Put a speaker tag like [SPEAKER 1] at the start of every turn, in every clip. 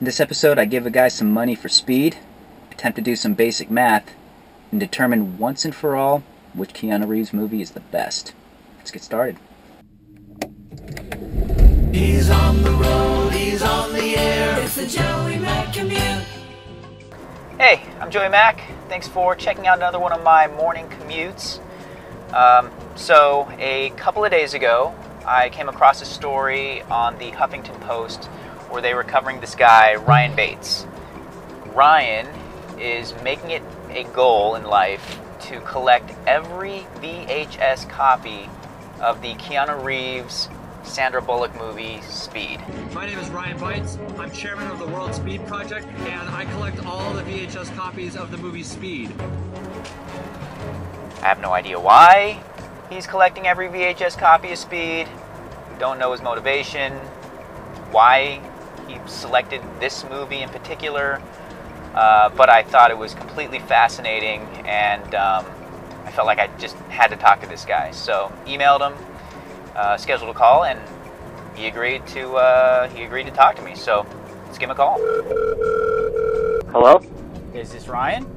[SPEAKER 1] In this episode, I give a guy some money for speed, attempt to do some basic math, and determine once and for all which Keanu Reeves movie is the best. Let's get started.
[SPEAKER 2] He's on the road, he's on the air. It's the Joey Mack Commute.
[SPEAKER 1] Hey, I'm Joey Mack. Thanks for checking out another one of my morning commutes. So a couple of days ago, I came across a story on the Huffington Post where they were covering this guy, Ryan Beitz. Ryan is making it a goal in life to collect every VHS copy of the Keanu Reeves, Sandra Bullock movie, Speed.
[SPEAKER 3] My name is Ryan Beitz. I'm chairman of the World Speed Project, and I collect all the VHS copies of the movie Speed.
[SPEAKER 1] I have no idea why he's collecting every VHS copy of Speed. Don't know his motivation, why he selected this movie in particular, but I thought it was completely fascinating, and I felt like I just had to talk to this guy. So emailed him, scheduled a call, and he agreed to talk to me. So let's give him a call.
[SPEAKER 4] Hello?
[SPEAKER 1] Is this Ryan?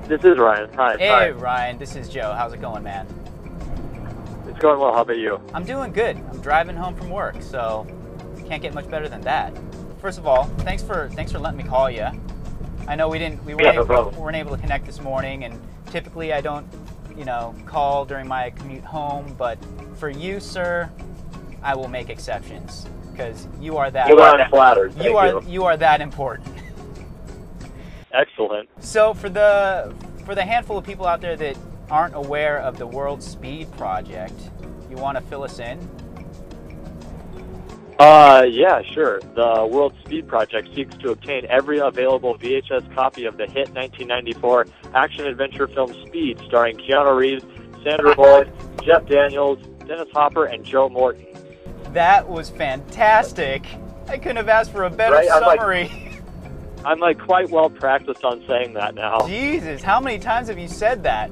[SPEAKER 4] This is Ryan. Hi.
[SPEAKER 1] Hey,
[SPEAKER 4] Hi.
[SPEAKER 1] Ryan, this is Joe. How's it going, man?
[SPEAKER 4] It's going well. How about you?
[SPEAKER 1] I'm doing good. I'm driving home from work, so can't get much better than that. First of all, thanks for letting me call you. I know we weren't able to connect this morning, and typically I don't, call during my commute home, but for you, sir, I will make exceptions because you are that.
[SPEAKER 4] Well, I'm flattered.
[SPEAKER 1] You are that important.
[SPEAKER 4] Excellent.
[SPEAKER 1] So for the handful of people out there that aren't aware of the World Speed Project, you want to fill us in?
[SPEAKER 4] Yeah, sure. The World Speed Project seeks to obtain every available VHS copy of the hit 1994 action-adventure film Speed, starring Keanu Reeves, Sandra Bullock, Jeff Daniels, Dennis Hopper, and Joe Morton.
[SPEAKER 1] That was fantastic. I couldn't have asked for a better
[SPEAKER 4] Right?
[SPEAKER 1] summary.
[SPEAKER 4] I'm quite well practiced on saying that now.
[SPEAKER 1] Jesus, how many times have you said that?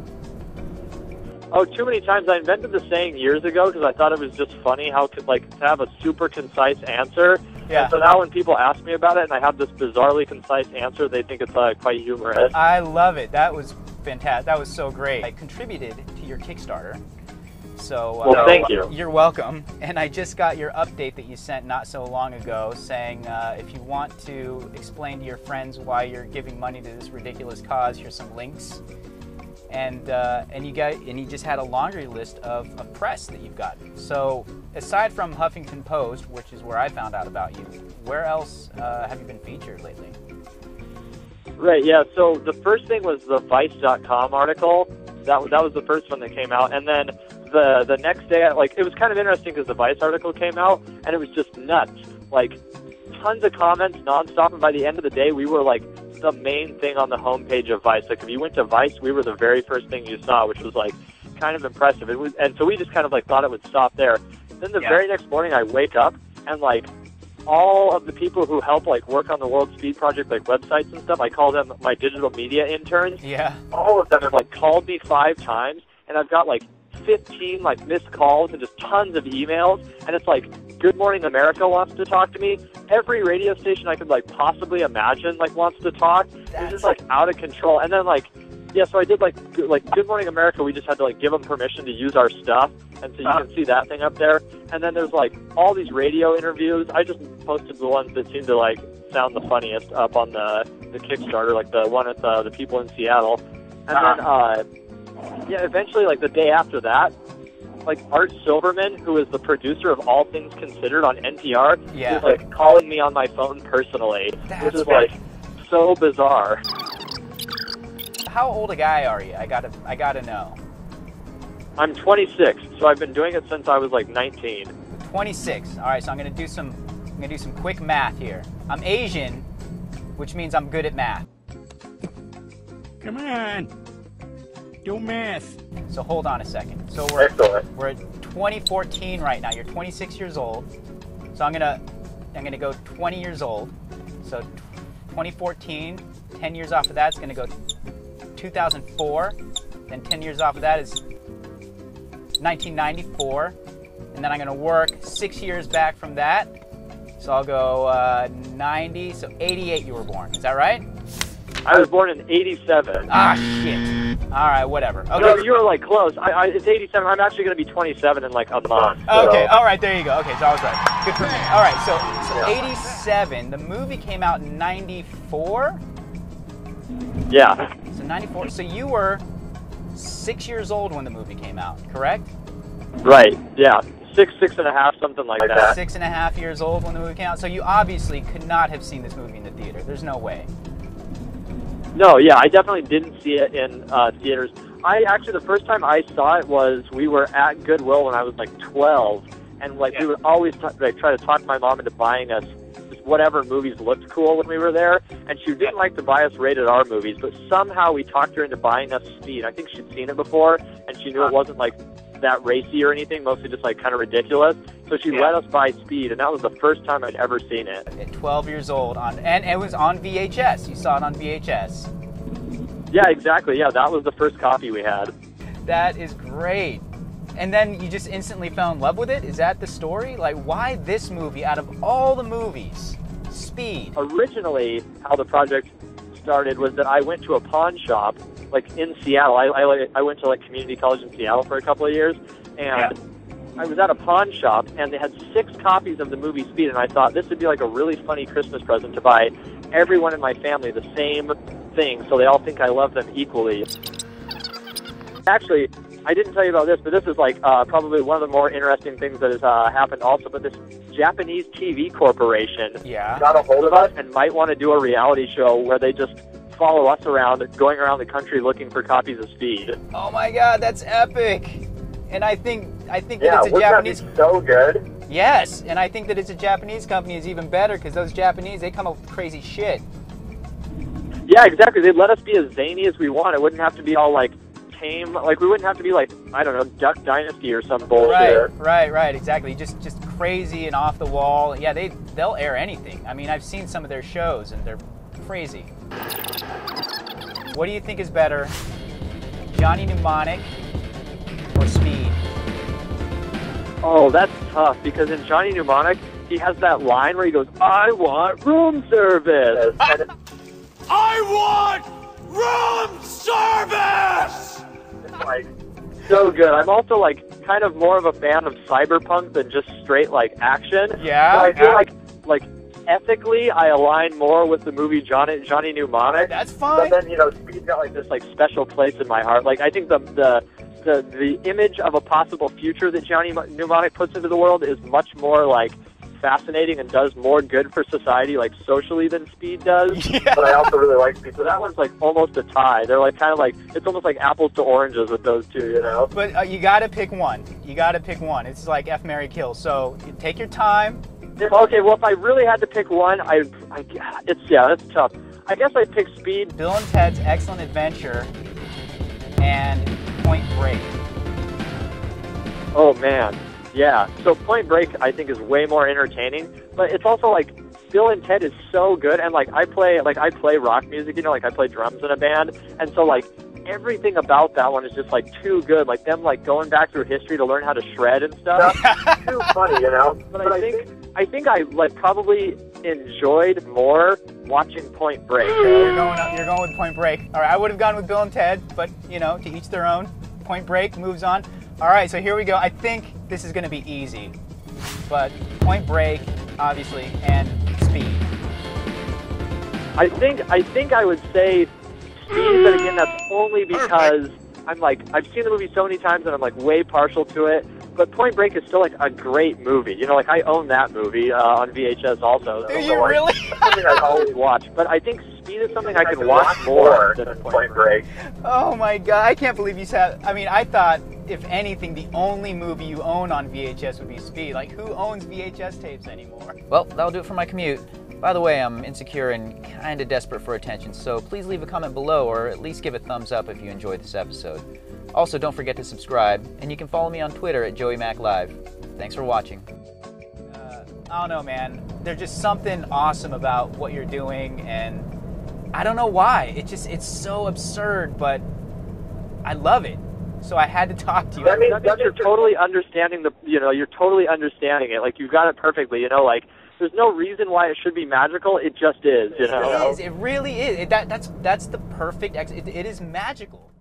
[SPEAKER 4] Oh, too many times. I invented the saying years ago because I thought it was just funny how to have a super concise answer.
[SPEAKER 1] Yeah.
[SPEAKER 4] And so now when people ask me about it and I have this bizarrely concise answer, they think it's quite humorous.
[SPEAKER 1] I love it. That was fantastic. That was so great. I contributed to your Kickstarter. So
[SPEAKER 4] well, thank you.
[SPEAKER 1] You're welcome. And I just got your update that you sent not so long ago saying if you want to explain to your friends why you're giving money to this ridiculous cause, here's some links. And you just had a laundry list of press that you've gotten. So aside from Huffington Post, which is where I found out about you, where else have you been featured lately?
[SPEAKER 4] Right, yeah. So the first thing was the Vice.com article. That was the first one that came out. And then the next day, it was kind of interesting because the Vice article came out, and it was just nuts. Tons of comments nonstop, and by the end of the day, we were the main thing on the homepage of Vice. If you went to Vice, we were the very first thing you saw, which was kind of impressive. And so we just kind of thought it would stop there. Then the very next morning, I wake up and all of the people who help work on the World Speed Project, websites and stuff, I call them my digital media interns.
[SPEAKER 1] Yeah.
[SPEAKER 4] All of them have called me 5 times, and I've got 15 missed calls and just tons of emails, and it's Good Morning America wants to talk to me. Every radio station I could possibly imagine wants to talk. It's just out of control. And then so I did Good Morning America. We just had to give them permission to use our stuff, and so you can see that thing up there. And then there's all these radio interviews. I just posted the ones that seem to sound the funniest up on the Kickstarter, the one at the people in Seattle. And then eventually the day after that, Art Silverman, who is the producer of All Things Considered on NPR, is calling me on my phone personally, which is so bizarre.
[SPEAKER 1] How old a guy are you? I gotta know.
[SPEAKER 4] I'm 26, so I've been doing it since I was 19.
[SPEAKER 1] 26. All right, so I'm gonna do some quick math here. I'm Asian, which means I'm good at math.
[SPEAKER 5] Come on, do math.
[SPEAKER 1] So hold on a second. So we're at 2014 right now. You're 26 years old. So I'm gonna go 20 years old. So 2014, 10 years off of that is gonna go 2004. Then 10 years off of that is 1994. And then I'm gonna work 6 years back from that. So I'll go 90, so 88 you were born. Is that right?
[SPEAKER 4] I was born in 87.
[SPEAKER 1] Ah, shit. All right, whatever. Okay.
[SPEAKER 4] No, you were like close. It's 87. I'm actually going to be 27 in like a month. So.
[SPEAKER 1] Okay, all right, there you go. Okay, so I was right. Good for me. All right, so 87. The movie came out in 94?
[SPEAKER 4] Yeah.
[SPEAKER 1] So 94. So you were 6 years old when the movie came out, correct?
[SPEAKER 4] Right, yeah. Six and a half, something like that.
[SPEAKER 1] 6.5 years old when the movie came out. So you obviously could not have seen this movie in the theater. There's no way.
[SPEAKER 4] No, yeah, I definitely didn't see it in theaters. The first time I saw it was we were at Goodwill when I was like 12, and like we would always try to talk my mom into buying us just whatever movies looked cool when we were there, and she didn't like to buy us rated R movies, but somehow we talked her into buying us Speed. I think she'd seen it before, and she knew it wasn't like that racy or anything, mostly just like kind of ridiculous. So she let us buy Speed, and that was the first time I'd ever seen it.
[SPEAKER 1] At 12 years old, and it was on VHS. You saw it on VHS.
[SPEAKER 4] Yeah, exactly. Yeah, that was the first copy we had.
[SPEAKER 1] That is great. And then you just instantly fell in love with it? Is that the story? Like, why this movie out of all the movies? Speed.
[SPEAKER 4] Originally, how the project started was that I went to a pawn shop, like in Seattle. I went to like community college in Seattle for a couple of years, and I was at a pawn shop, and they had 6 copies of the movie Speed, and I thought this would be like a really funny Christmas present to buy everyone in my family the same thing, so they all think I love them equally. Actually, I didn't tell you about this, but this is like probably one of the more interesting things that has happened also, but this Japanese TV corporation got a hold of us and might want to do a reality show where they just follow us around, going around the country looking for copies of Speed.
[SPEAKER 1] Oh my god, that's epic! And I think that it's a Japanese...
[SPEAKER 4] so good.
[SPEAKER 1] Yes, and I think that it's a Japanese company is even better, because those Japanese, they come up with crazy shit.
[SPEAKER 4] Yeah, exactly. They'd let us be as zany as we want. It wouldn't have to be all like tame. Like we wouldn't have to be like, I don't know, Duck Dynasty or some bullshit.
[SPEAKER 1] Right, exactly. Just crazy and off the wall. Yeah, they'll air anything. I mean, I've seen some of their shows and they're crazy. What do you think is better, Johnny Mnemonic or Speed?
[SPEAKER 4] Oh, that's tough, because in Johnny Mnemonic, he has that line where he goes, I want room service.
[SPEAKER 5] I want room service!
[SPEAKER 4] It's like so good. I'm also like kind of more of a fan of cyberpunk than just straight like action.
[SPEAKER 1] Yeah.
[SPEAKER 4] So I feel like ethically I align more with the movie Johnny Mnemonic.
[SPEAKER 1] That's fine.
[SPEAKER 4] But then Speed's got like this like special place in my heart. Like I think the image of a possible future that Johnny Mnemonic puts into the world is much more like fascinating and does more good for society, like socially, than Speed does. Yeah. But I also really like Speed, so that one's like almost a tie. They're like kind of like, it's almost like apples to oranges with those two, you know.
[SPEAKER 1] But you got to pick one. It's like F, Marry, Kill. So you take your time.
[SPEAKER 4] Okay, well, if I really had to pick one, that's tough. I guess I'd pick Speed.
[SPEAKER 1] Bill and Ted's Excellent Adventure and Point Break.
[SPEAKER 4] Oh man. Yeah, so Point Break I think is way more entertaining, but it's also like Bill and Ted is so good, and like I play rock music, you know, like I play drums in a band, and so like everything about that one is just like too good, like them like going back through history to learn how to shred and stuff. Too funny, you know. But I think I like probably enjoyed more watching Point Break.
[SPEAKER 1] You're going with Point Break. All right, I would have gone with Bill and Ted, but you know, to each their own. Point Break moves on. All right, so here we go. I think this is going to be easy, but Point Break, obviously, and Speed.
[SPEAKER 4] I think I would say Speed, but again, that's only because I've seen the movie so many times and I'm like way partial to it. But Point Break is still like a great movie. You know, like I own that movie on VHS also.
[SPEAKER 1] Do you really?
[SPEAKER 4] That's something I always watch. But I think Speed is something I can watch more than Point Break.
[SPEAKER 1] Oh my god, I can't believe you said. I mean, I thought if anything, the only movie you own on VHS would be Speed. Like, who owns VHS tapes anymore? Well, that'll do it for my commute. By the way, I'm insecure and kind of desperate for attention, so please leave a comment below or at least give a thumbs up if you enjoyed this episode. Also, don't forget to subscribe, and you can follow me on Twitter at Joey Mack Live. Thanks for watching. I don't know, man. There's just something awesome about what you're doing, and I don't know why. It's so absurd, but I love it. So I had to talk to you.
[SPEAKER 4] That means you're totally understanding you're totally understanding it. Like, you've got it perfectly, like, there's no reason why it should be magical. It just is,
[SPEAKER 1] It is. It really is. That's the perfect. It is magical.